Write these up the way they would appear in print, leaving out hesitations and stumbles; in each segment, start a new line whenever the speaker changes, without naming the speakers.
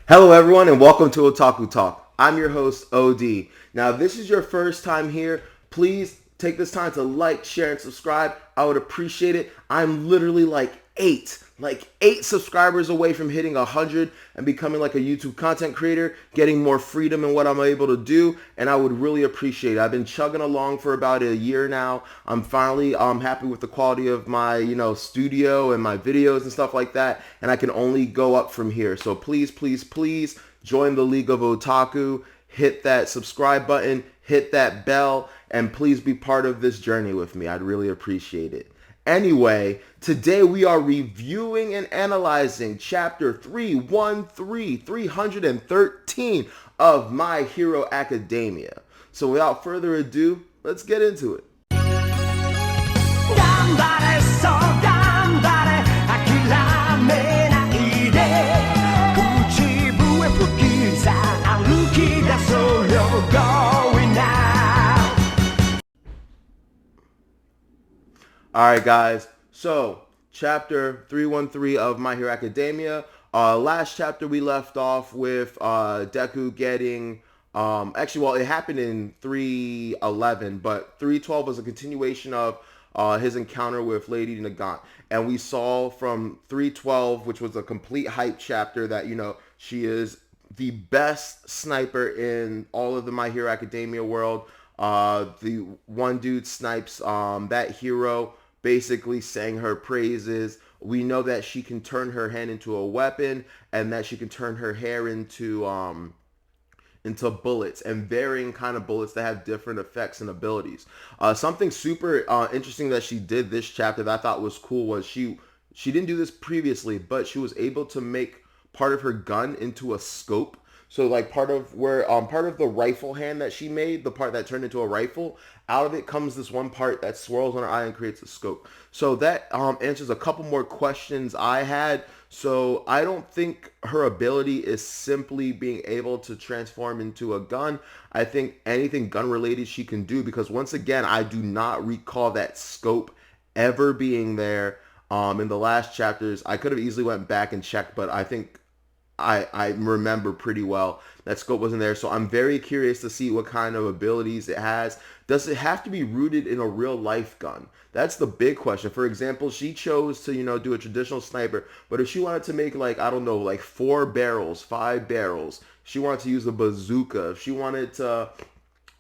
Hello, everyone, and welcome to Otaku Talk. I'm your host, OD. Now, if this is your first time here, please take this time to like, share, and subscribe. I would appreciate it. I'm literally like eight subscribers away from hitting 100 and becoming like a YouTube content creator, getting more freedom in what I'm able to do, and I would really appreciate it. I've been chugging along for about a year now. I'm finally happy with the quality of my studio and my videos and stuff like that, and I can only go up from here. So please, please, please join the League of Otaku. Hit that subscribe button, hit that bell, and please be part of this journey with me. I'd really appreciate it. Anyway, today we are reviewing and analyzing chapter 313 of My Hero Academia. So without further ado, let's get into it. Alright guys, so chapter 313 of My Hero Academia. Last chapter we left off with Deku getting, it happened in 311, but 312 was a continuation of his encounter with Lady Nagant. And we saw from 312, which was a complete hype chapter, that, she is the best sniper in all of the My Hero Academia world. The one dude snipes that hero, basically sang her praises. We know that she can turn her hand into a weapon, and that she can turn her hair into bullets, and varying kind of bullets that have different effects and abilities. Something super interesting that she did this chapter that I thought was cool was she didn't do this previously, but she was able to make part of her gun into a scope. So like part of the rifle hand that she made, the part that turned into a rifle, out of it comes this one part that swirls on her eye and creates a scope. So that answers a couple more questions I had. So I don't think her ability is simply being able to transform into a gun. I think anything gun related she can do, because once again, I do not recall that scope ever being there in the last chapters. I could have easily went back and checked, but I think I remember pretty well that scope wasn't there. So I'm very curious to see what kind of abilities it has. Does it have to be rooted in a real life gun? That's the big question. For example, she chose to, do a traditional sniper, but if she wanted to make like, I don't know, like 4 barrels, 5 barrels, she wanted to use a bazooka, if she wanted to,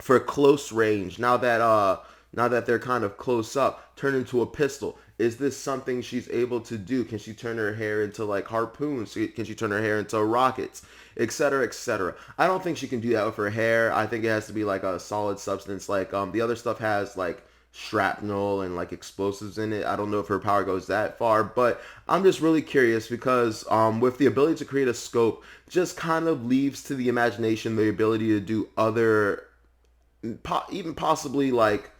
for close range, now that they're kind of close up, turn into a pistol. Is this something she's able to do? Can she turn her hair into like harpoons? Can she turn her hair into rockets, etc., etc.? I don't think she can do that with her hair. I think it has to be like a solid substance. Like the other stuff has like shrapnel and like explosives in it. I don't know if her power goes that far, but I'm just really curious because with the ability to create a scope, just kind of leaves to the imagination the ability to do other, even possibly like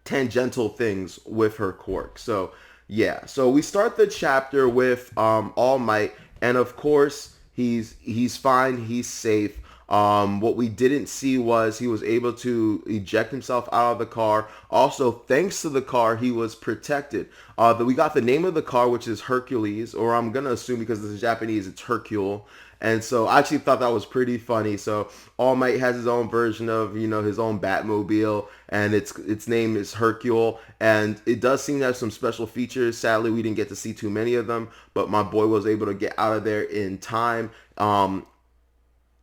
tangential things with her quirk. So yeah, so we start the chapter with All Might, and of course he's fine, he's safe. What we didn't see was he was able to eject himself out of the car. Also, thanks to the car, he was protected. We got the name of the car, which is Hercules, or I'm gonna assume because this is Japanese, it's Hercule. And so I actually thought that was pretty funny. So All Might has his own version of, his own Batmobile, and its name is Hercule. And it does seem to have some special features. Sadly, we didn't get to see too many of them, but my boy was able to get out of there in time.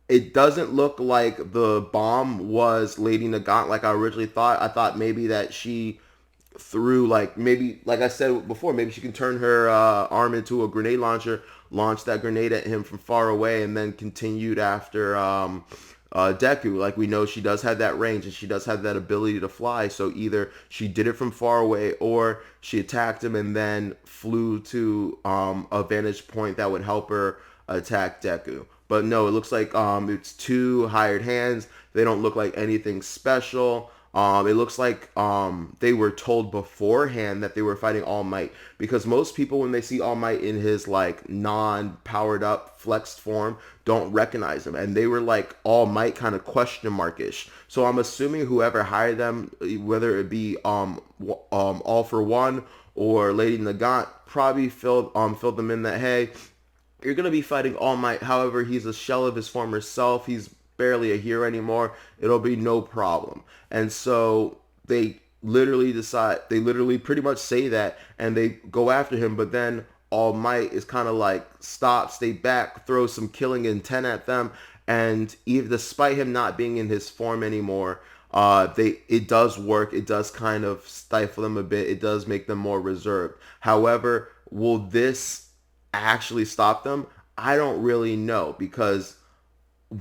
It doesn't look like the bomb was Lady Nagant like I originally thought. I thought maybe that she threw, like, maybe, like I said before, maybe she can turn her arm into a grenade launcher, launch that grenade at him from far away, and then continued after Deku. Like, we know she does have that range, and she does have that ability to fly, so either she did it from far away, or she attacked him and then flew to a vantage point that would help her attack Deku. But no, it looks like it's 2 hired hands. They don't look like anything special. It looks like they were told beforehand that they were fighting All Might, because most people, when they see All Might in his like non-powered up flexed form, don't recognize him, and they were like All Might kind of question markish. So I'm assuming whoever hired them, whether it be All for One or Lady Nagant, probably filled them in that, hey, You're gonna be fighting All Might. However, he's a shell of his former self. He's barely a hero anymore. It'll be no problem. And so they literally pretty much say that, and they go after him. But then All Might is kind of like, stop, stay back, throw some killing intent at them, and even despite him not being in his form anymore, it does work. It does kind of stifle them a bit. It does make them more reserved. However, will this actually stop them? I don't really know, because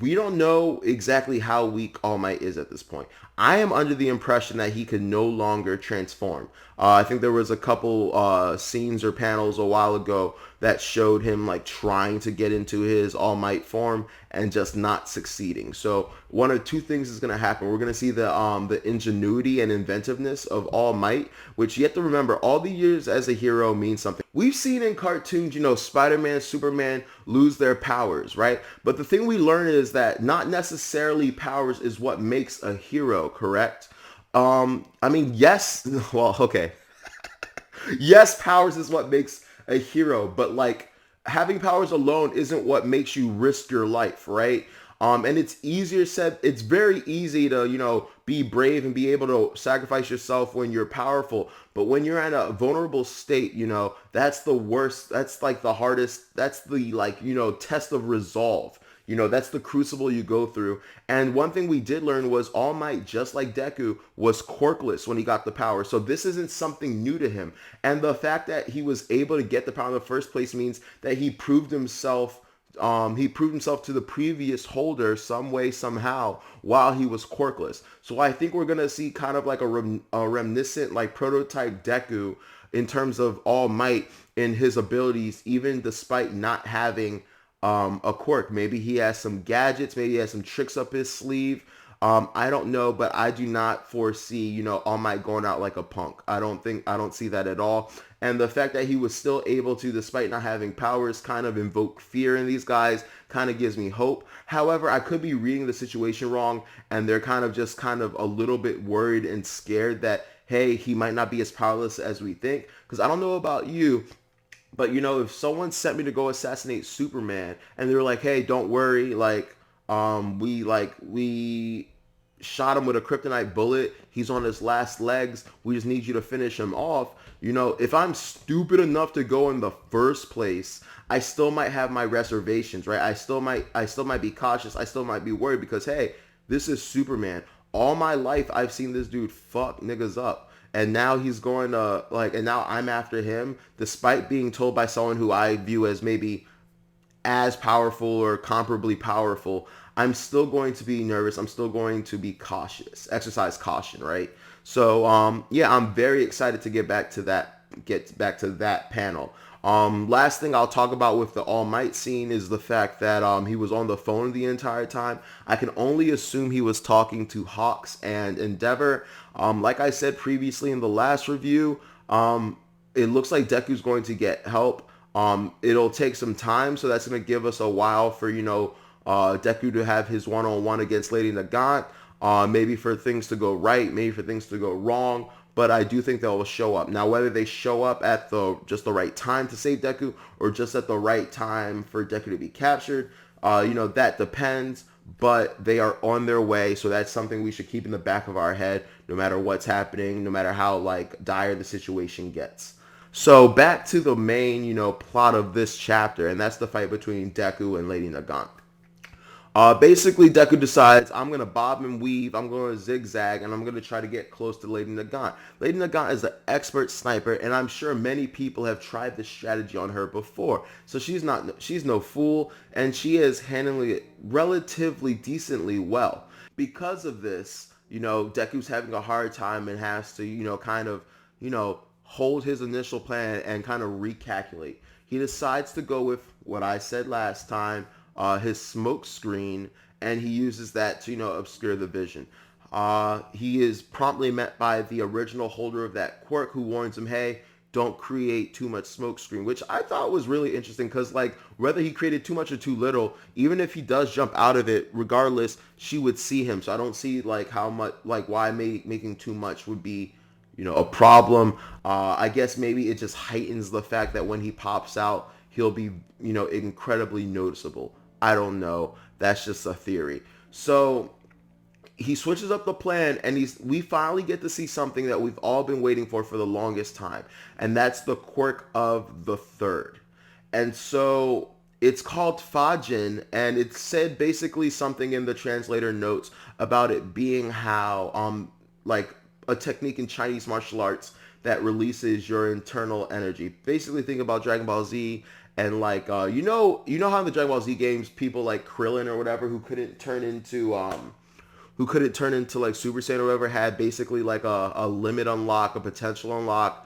we don't know exactly how weak All Might is at this point. I am under the impression that he can no longer transform. I think there was a couple scenes or panels a while ago that showed him like trying to get into his All Might form and just not succeeding. So one of two things is going to happen. We're going to see the ingenuity and inventiveness of All Might, which you have to remember, all the years as a hero means something. We've seen in cartoons, Spider-Man, Superman lose their powers, right? But the thing we learn is that not necessarily powers is what makes a hero, correct? I mean, yes, well, okay. Yes, powers is what makes a hero, but like having powers alone isn't what makes you risk your life, right? And it's very easy to, be brave and be able to sacrifice yourself when you're powerful. But when you're in a vulnerable state, that's the worst. That's like the hardest. That's the like, test of resolve. That's the crucible you go through. And one thing we did learn was All Might, just like Deku, was quirkless when he got the power. So this isn't something new to him. And the fact that he was able to get the power in the first place means that he proved himself. He proved himself to the previous holder some way, somehow, while he was quirkless. So I think we're going to see kind of like a reminiscent, like prototype Deku in terms of All Might in his abilities, even despite not having a quirk. Maybe he has some gadgets. Maybe he has some tricks up his sleeve. I don't know, but I do not foresee, All Might going out like a punk. I don't see that at all. And the fact that he was still able to, despite not having powers, kind of invoke fear in these guys kind of gives me hope. However, I could be reading the situation wrong, and they're kind of a little bit worried and scared that, hey, he might not be as powerless as we think. Because I don't know about you, but if someone sent me to go assassinate Superman and they were like, "Hey, don't worry, we shot him with a kryptonite bullet. He's on his last legs. We just need you to finish him off." If I'm stupid enough to go in the first place, I still might have my reservations, right? I still might be cautious. I still might be worried because, hey, this is Superman. All my life I've seen this dude fuck niggas up. And now he's going to and now I'm after him, despite being told by someone who I view as maybe as powerful or comparably powerful. I'm still going to be nervous. I'm still going to be cautious, exercise caution, right? So yeah, I'm very excited to get back to that panel. Last thing I'll talk about with the All Might scene is the fact that he was on the phone the entire time. I can only assume he was talking to Hawks and Endeavor. Like I said previously in the last review, it looks like Deku's going to get help. It'll take some time, so that's going to give us a while for, Deku to have his one-on-one against Lady Nagant. Maybe for things to go right, maybe for things to go wrong. But I do think they'll show up. Now, whether they show up at just the right time to save Deku or just at the right time for Deku to be captured, that depends. But they are on their way, so that's something we should keep in the back of our head, no matter what's happening, no matter how dire the situation gets. So back to the main, plot of this chapter, and that's the fight between Deku and Lady Nagant. Basically, Deku decides, I'm going to bob and weave, I'm going to zigzag, and I'm going to try to get close to Lady Nagant. Lady Nagant is an expert sniper, and I'm sure many people have tried this strategy on her before. So she's no fool, and she is handling it relatively decently well. Because of this, Deku's having a hard time and has to, hold his initial plan and kind of recalculate. He decides to go with what I said last time, his smoke screen, and he uses that to, obscure the vision. He is promptly met by the original holder of that quirk, who warns him, hey, don't create too much smoke screen, which I thought was really interesting because, whether he created too much or too little, even if he does jump out of it, regardless, she would see him. So I don't see, how much, why making too much would be, a problem. I guess maybe it just heightens the fact that when he pops out, he'll be, incredibly noticeable. I don't know. That's just a theory. So he switches up the plan, and we finally get to see something that we've all been waiting for the longest time, and that's the quirk of the third. And so it's called Fa-Jin, and it said basically something in the translator notes about it being how like a technique in Chinese martial arts that releases your internal energy. Basically, think about Dragon Ball Z, and like how in the Dragon Ball Z games, people like Krillin or whatever who couldn't turn into like Super Saiyan or whatever had basically like a limit unlock, a potential unlock,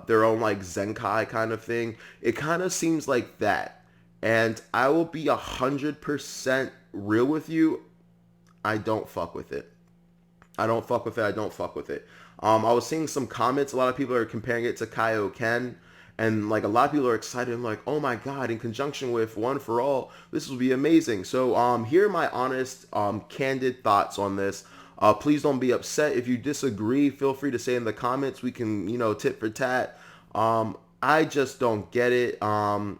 their own like Zenkai kind of thing. It kind of seems like that. And I will be 100% real with you. I don't fuck with it. I don't fuck with it. I don't fuck with it. I was seeing some comments. A lot of people are comparing it to Kaioken, and like a lot of people are excited. I'm like, oh my god! In conjunction with One for All, this will be amazing. So, here are my honest, candid thoughts on this. Please don't be upset if you disagree. Feel free to say in the comments. We can, tit for tat. I just don't get it. I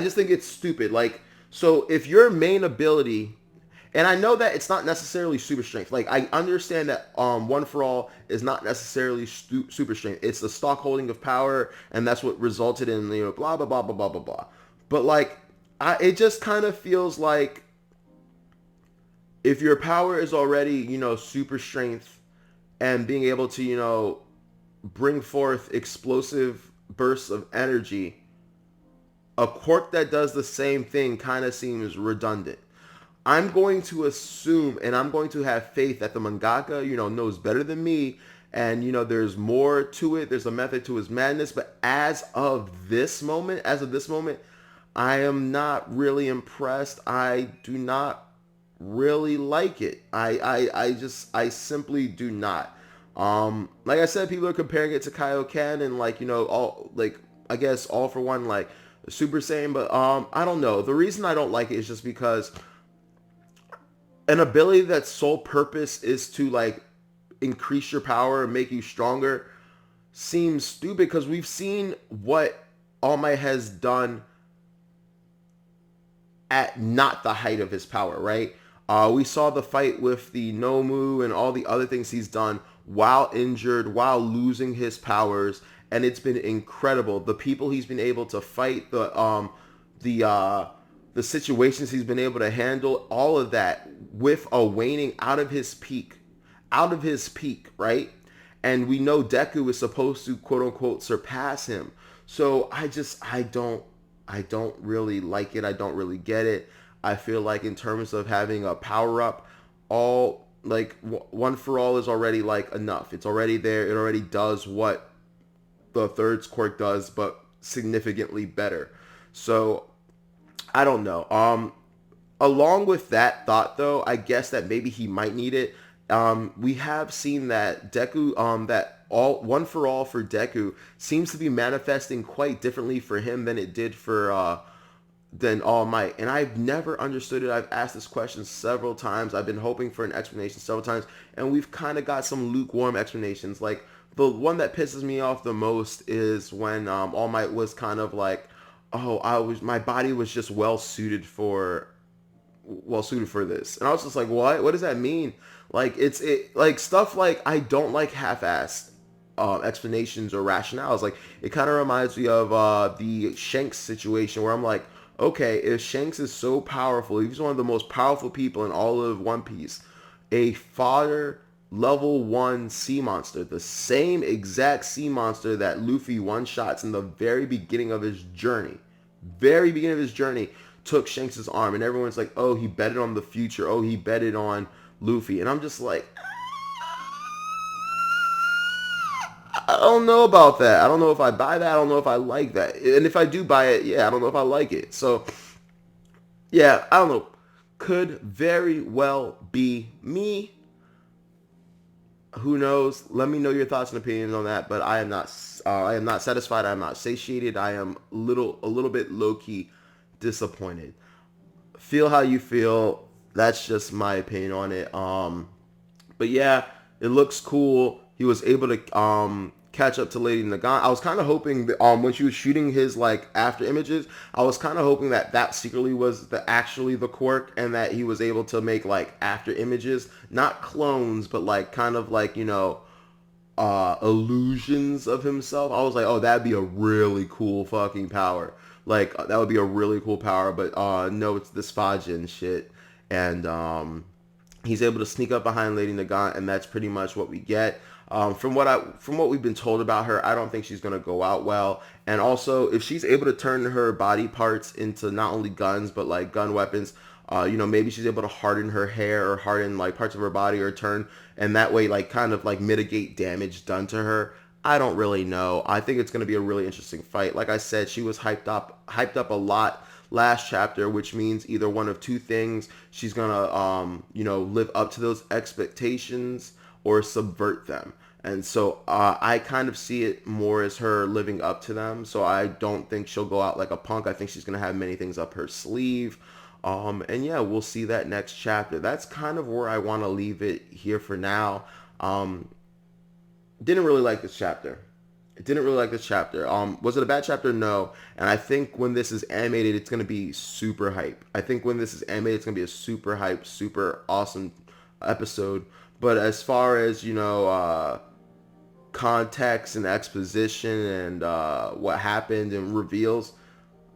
just think it's stupid. Like, so if your main ability, and I know that it's not necessarily super strength. Like, I understand that One for All is not necessarily super strength. It's the stock holding of power, and that's what resulted in, blah, blah, blah, blah, blah, blah, blah. But, like, it just kind of feels like if your power is already, super strength and being able to, bring forth explosive bursts of energy, a quirk that does the same thing kind of seems redundant. I'm going to assume, and I'm going to have faith that the mangaka, knows better than me, and there's more to it. There's a method to his madness. But as of this moment, I am not really impressed. I do not really like it. I simply do not. Like I said, people are comparing it to Kaioken and like all like I guess All for One like Super Saiyan, but I don't know. The reason I don't like it is just because an ability that's sole purpose is to like increase your power and make you stronger seems stupid because we've seen what All Might has done at not the height of his power, right? We saw the fight with the Nomu and all the other things he's done while injured, while losing his powers, and it's been incredible. The people he's been able to fight, the situations he's been able to handle, all of that with a waning out of his peak, right? And we know Deku is supposed to quote unquote surpass him. So I don't really like it. I don't really get it. I feel like in terms of having a power up, all like One for All is already like enough. It's already there. It already does what the third's quirk does, but significantly better. So I don't know. Along with that thought, though, I guess that maybe he might need it. We have seen that Deku, that all One for All for Deku seems to be manifesting quite differently for him than it did for than All Might, and I've never understood it. I've asked this question several times. I've been hoping for an explanation several times, and we've kind of got some lukewarm explanations. Like the one that pisses me off the most is when All Might was kind of like, "Oh, my body was just well suited for this," and I was just like, "What? What does that mean?" Like it like stuff like I don't like half-assed explanations or rationales. Like it kind of reminds me of the Shanks situation where I'm like, okay, if Shanks is so powerful, he's one of the most powerful people in all of One Piece, a fodder level 1 sea monster, the same exact sea monster that Luffy one-shots in the very beginning of his journey, took Shanks' arm, and everyone's like, oh, he betted on the future, oh, he betted on Luffy, and I'm just like, I don't know about that. I don't know if I buy that. I don't know if I like that. And if I do buy it, yeah, I don't know if I like it. So, yeah, I don't know. Could very well be me. Who knows? Let me know your thoughts and opinions on that. But I am not. I am not satisfied. I am not satiated. I am a little bit low key disappointed. Feel how you feel. That's just my opinion on it. But yeah, it looks cool. He was able to catch up to Lady Nagant. I was kind of hoping that when she was shooting his like after images, I was kind of hoping that that secretly was actually the Quirk, and that he was able to make like after images, not clones, but like kind of like, you know, illusions of himself. I was like, oh, that'd be a really cool fucking power. Like that would be a really cool power. But no, it's this Fa-Jin shit, and he's able to sneak up behind Lady Nagant, and that's pretty much what we get. From what we've been told about her, I don't think she's gonna go out well. And also, if she's able to turn her body parts into not only guns but like gun weapons, you know, maybe she's able to harden her hair or harden like parts of her body or turn, and that way like kind of like mitigate damage done to her. I don't really know. I think it's going to be a really interesting fight. Like I said, she was hyped up a lot last chapter, which means either one of two things: she's gonna, you know, live up to those expectations or subvert them. And so I kind of see it more as her living up to them. So I don't think she'll go out like a punk. I think she's gonna have many things up her sleeve. And yeah, we'll see that next chapter. That's kind of where I want to leave it here for now. Didn't really like this chapter. Didn't really like this chapter. Was it a bad chapter? No. And I think when this is animated, it's gonna be super hype. I think when this is animated, it's gonna be a super hype, super awesome episode. But as far as, you know, context and exposition and what happened and reveals,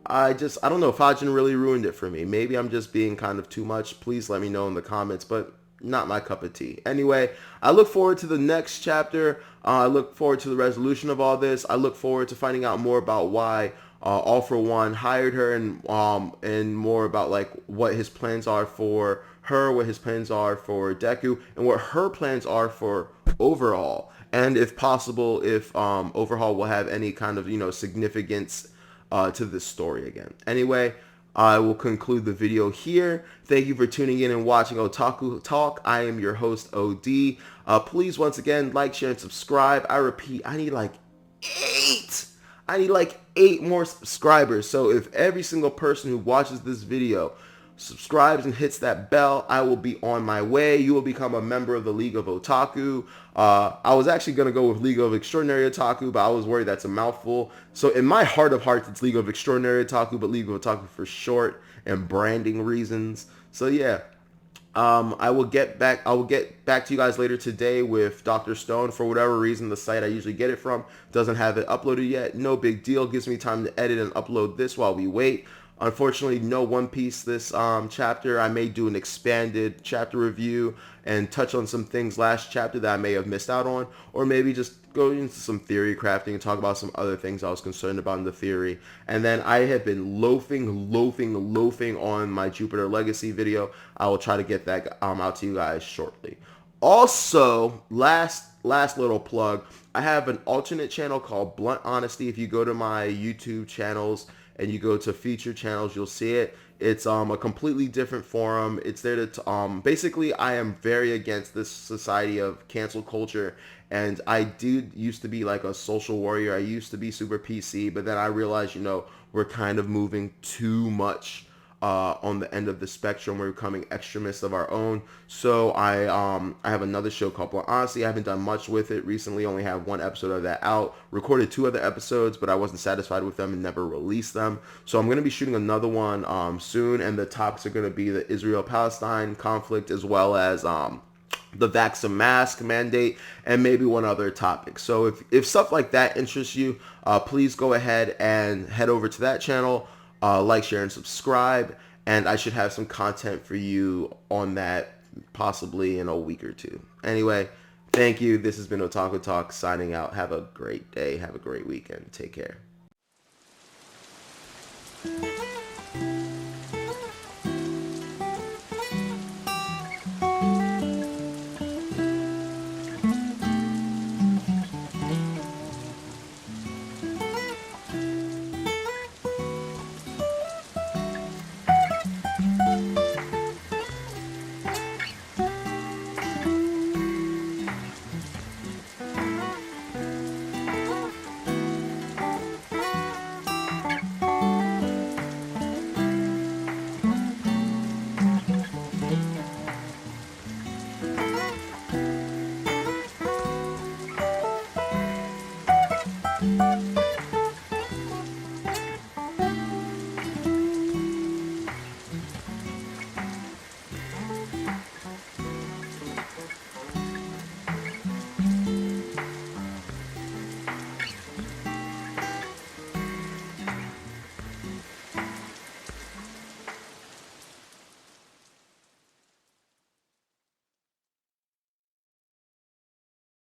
I don't know. Fa-Jin really ruined it for me. Maybe I'm just being kind of too much. Please let me know in the comments, but not my cup of tea. Anyway, I look forward to the next chapter. I look forward to the resolution of all this. I look forward to finding out more about why All For One hired her, and more about like what his plans are for her, what his plans are for Deku, and what her plans are for Overhaul. And if possible, if Overhaul will have any kind of, you know, significance to this story again. Anyway, I will conclude the video here. Thank you for tuning in and watching Otaku Talk. I am your host, OD. Please, once again, like, share, and subscribe. I repeat, I need like 8. I need like 8 more subscribers. So if every single person who watches this video subscribes and hits that bell, I will be on my way. You will become a member of the League of Otaku. I was actually going to go with League of Extraordinary Otaku, but I was worried that's a mouthful. So in my heart of hearts, it's League of Extraordinary Otaku, but League of Otaku for short and branding reasons. So yeah, I will get back to you guys later today with Dr. Stone. For whatever reason, the site I usually get it from doesn't have it uploaded yet. No big deal. Gives me time to edit and upload this while we wait. Unfortunately, no One Piece this chapter. I may do an expanded chapter review and touch on some things last chapter that I may have missed out on, or maybe just go into some theory crafting and talk about some other things I was concerned about in the theory. And then I have been loafing on my Jupiter Legacy video. I will try to get that out to you guys shortly. Also, last little plug, I have an alternate channel called Blunt Honesty. If you go to my YouTube channels and you go to featured channels, you'll see it. It's a completely different forum. It's there to basically, I am very against this society of cancel culture, and I used to be like a social warrior. I used to be super PC, but then I realized, you know, we're kind of moving too much on the end of the spectrum. We're becoming extremists of our own. So I have another show called Blunt Honesty. I haven't done much with it recently. Only have 1 episode of that out. Recorded 2 other episodes, but I wasn't satisfied with them and never released them. So I'm going to be shooting another one soon, and the topics are going to be the Israel-Palestine conflict, as well as the vax and mask mandate, and maybe one other topic. So if stuff like that interests you, please go ahead and head over to that channel. Like, share, and subscribe, and I should have some content for you on that possibly in a week or 2. Anyway, thank you. This has been Otaku Talk signing out. Have a great day. Have a great weekend. Take care.